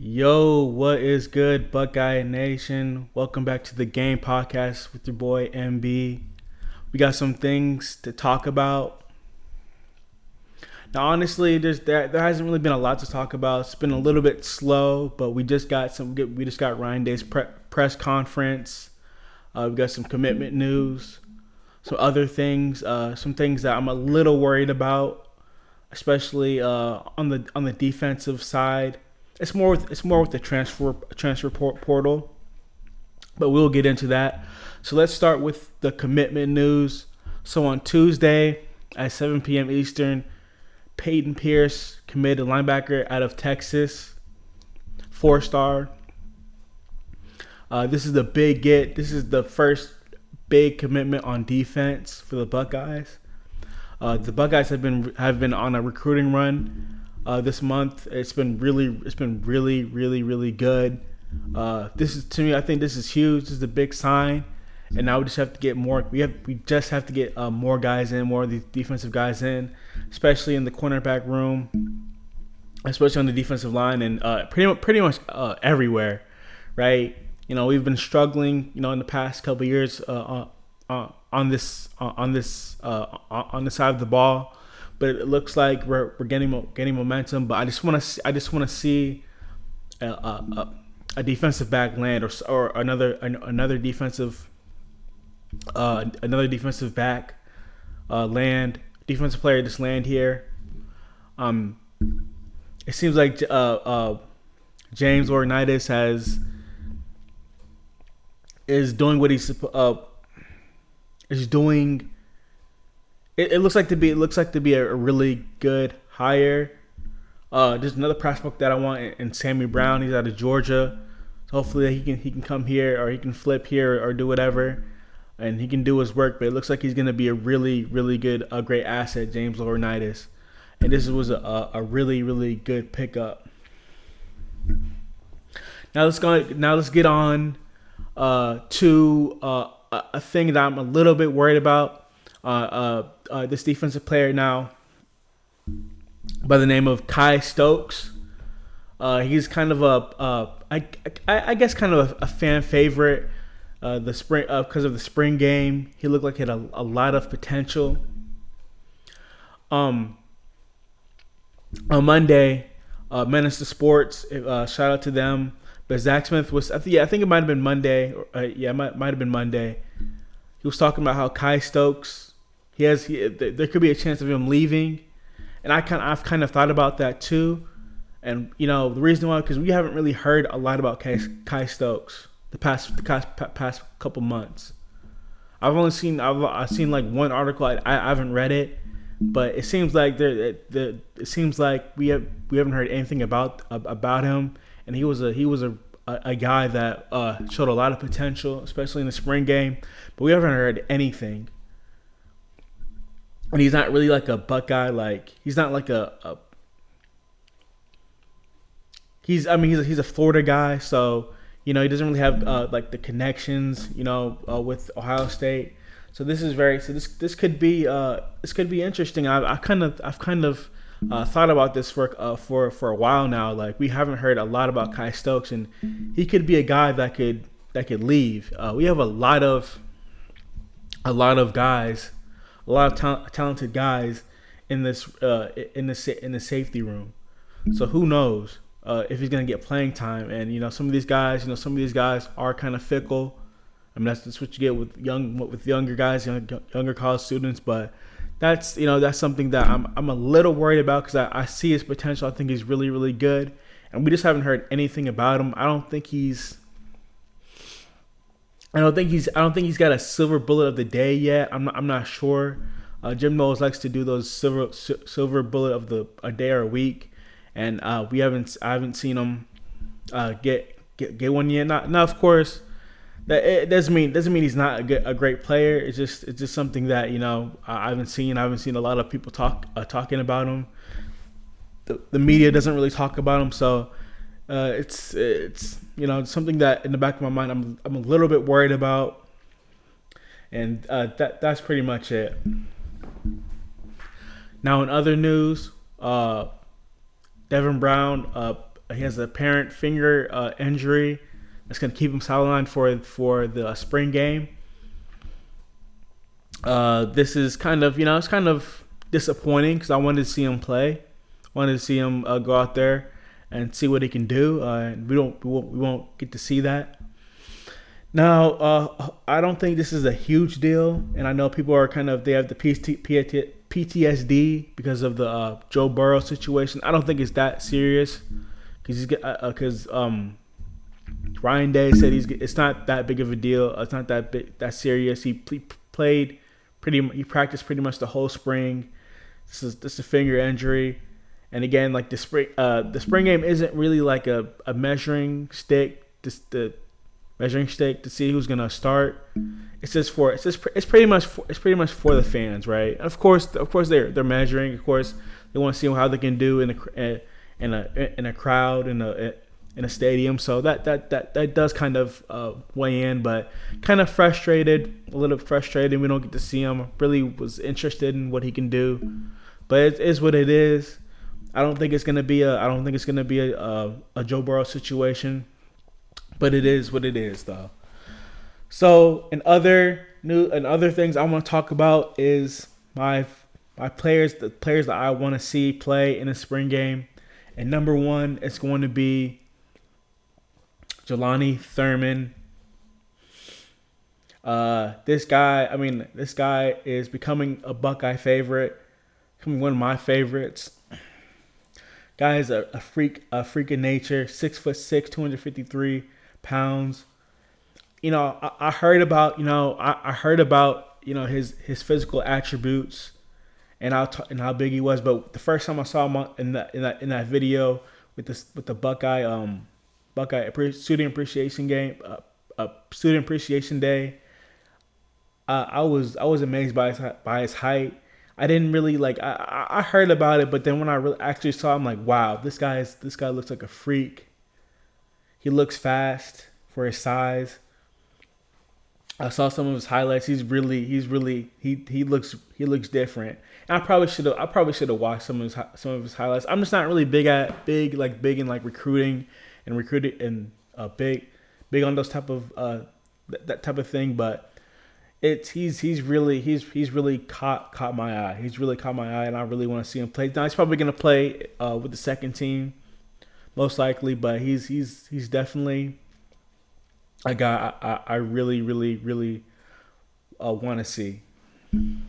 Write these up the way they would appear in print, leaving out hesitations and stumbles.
Yo, what is good, Buckeye Nation? Welcome back to the Game Podcast with your boy MB. We got some things to talk about. Now, honestly, there hasn't really been a lot to talk about. It's been a little bit slow, but we just got Ryan Day's press conference. We got some commitment news, some other things, some things that I'm a little worried about, especially on the defensive side. It's more with the transfer portal, but we'll get into that. So let's start with the commitment news. So on Tuesday at 7 p.m. Eastern, Peyton Peirce committed linebacker out of Texas, 4-star. This is the big get. This is the first big commitment on defense for the Buckeyes. The Buckeyes have been on a recruiting run this month. It's been really good. This is, to me, I think this is huge. This is a big sign, and now we just have to get more. We just have to get more guys in, more of these defensive guys in, especially in the cornerback room, especially on the defensive line, and pretty much everywhere, right? You know, we've been struggling, in the past couple of years on this side of the ball. But it looks like we're getting momentum. But I just want to see a defensive back land or another defensive back land, defensive player just land here. It seems like James Laurinaitis is doing what he's is doing. It looks like to be a really good hire. There's another prospect that I want in Sammy Brown. He's out of Georgia. So hopefully he can come here, or he can flip here, or do whatever, and he can do his work. But it looks like he's going to be a really good, great asset, James Laurinaitis. And this was a really good pickup. Now let's get on to a thing that I'm a little bit worried about. This defensive player now by the name of Kye Stokes. He's kind of I guess kind of a fan favorite. Because of the spring game, he looked like he had a lot of potential. On Monday, Menace to Sports, shout out to them. But Zach Smith was, I think it might have been Monday. It might have been Monday. He was talking about how Kye Stokes, there could be a chance of him leaving, and I've kind of thought about that too. And the reason why, because we haven't really heard a lot about Kye Stokes the past couple months. I've seen like one article. I haven't read it, but it seems like we haven't heard anything about him. And he was a guy that showed a lot of potential, especially in the spring game, but we haven't heard anything. And he's not really like a Buckeye, he's not like he's a Florida guy, so he doesn't really have the connections, with Ohio State. So this could be interesting. I've kind of thought about this for a while now. Like, we haven't heard a lot about Kye Stokes, and he could be a guy that could leave. We have a lot of guys, a lot of talented guys in the safety room. So who knows if he's gonna get playing time? And some of these guys are kind of fickle. I mean, that's what you get with younger guys, younger college students. But that's something that I'm a little worried about, because I see his potential. I think he's really good, and we just haven't heard anything about him. I don't think he's got a silver bullet of the day yet. I'm not sure. Jim Knowles likes to do those silver bullet of a day or a week, and I haven't seen him get one yet. Now, of course, that it doesn't mean he's not a great player. It's just something that I haven't seen. I haven't seen a lot of people talking about him. The media doesn't really talk about him, so it's something that in the back of my mind I'm a little bit worried about. And that's pretty much it. Now, in other news, Devin Brown he has a apparent finger injury that's going to keep him sidelined for the spring game. This is kind of, it's kind of disappointing because I wanted to see him play, wanted to see him go out there and see what he can do. And we won't get to see that. Now, I don't think this is a huge deal, and I know people are they have the PTSD because of the Joe Burrow situation. I don't think it's that serious because Ryan Day said it's not that big of a deal. It's not that serious. He practiced pretty much the whole spring. This is a finger injury, and again, like the spring game isn't really like a measuring stick. The measuring stick to see who's gonna start. It's pretty much for the fans, right? And of course they're measuring. Of course they want to see how they can do in a crowd in a stadium. So that does kind of weigh in, but kind of a little frustrated. We don't get to see him. Really was interested in what he can do, but it is what it is. I don't think it's gonna be a Joe Burrow situation. But it is what it is, though. So, in other things I want to talk about is my players, the players that I want to see play in the spring game. And number one, it's going to be Jelani Thurman. This guy is becoming a Buckeye favorite, becoming one of my favorites. Guy is a freak of nature, 6'6", 253 pounds. I heard about his physical attributes and how big he was, but the first time I saw him in that video with the Buckeye student appreciation game, student appreciation day, I was amazed by his height. I didn't really I heard about it, but then when I really actually saw him, like, wow, this guy looks like a freak. He looks fast for his size. I saw some of his highlights. He looks different. And I probably should have watched some of his highlights. I'm just not really big in recruiting and big on those type of that type of thing, but he's really caught my eye. He's really caught my eye, and I really want to see him play. Now he's probably going to play with the second team, most likely, but he's definitely a guy I really want to see. Now,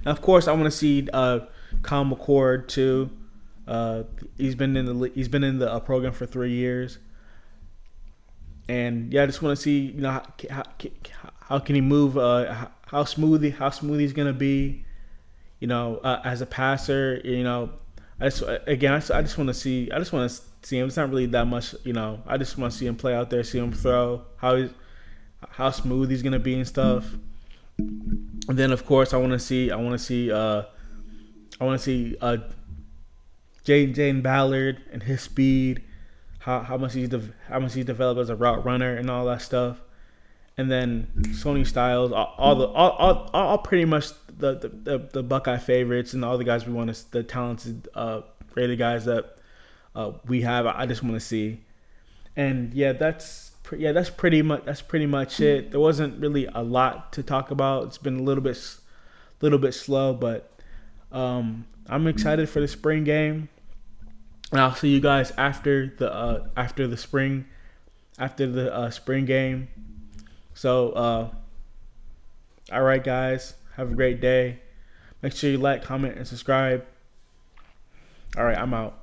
of course, I want to see Kyle McCord too. He's been in the program for 3 years, and yeah, I just want to see how can he move, how smooth he's gonna be, as a passer. I just want to see him. It's not really that much, I just want to see him play out there, see him throw, how smooth he's gonna be and stuff. And then of course I want to see Jaden Ballard and his speed, how much he's developed as a route runner and all that stuff. And then Sony Styles, all pretty much the Buckeye favorites and all the guys we want to, the talented, rated guys that we have. I just want to see, and that's pretty much it. There wasn't really a lot to talk about. It's been a little bit slow, but I'm excited for the spring game, and I'll see you guys after the spring game. So, all right, guys, have a great day. Make sure you like, comment, and subscribe. All right, I'm out.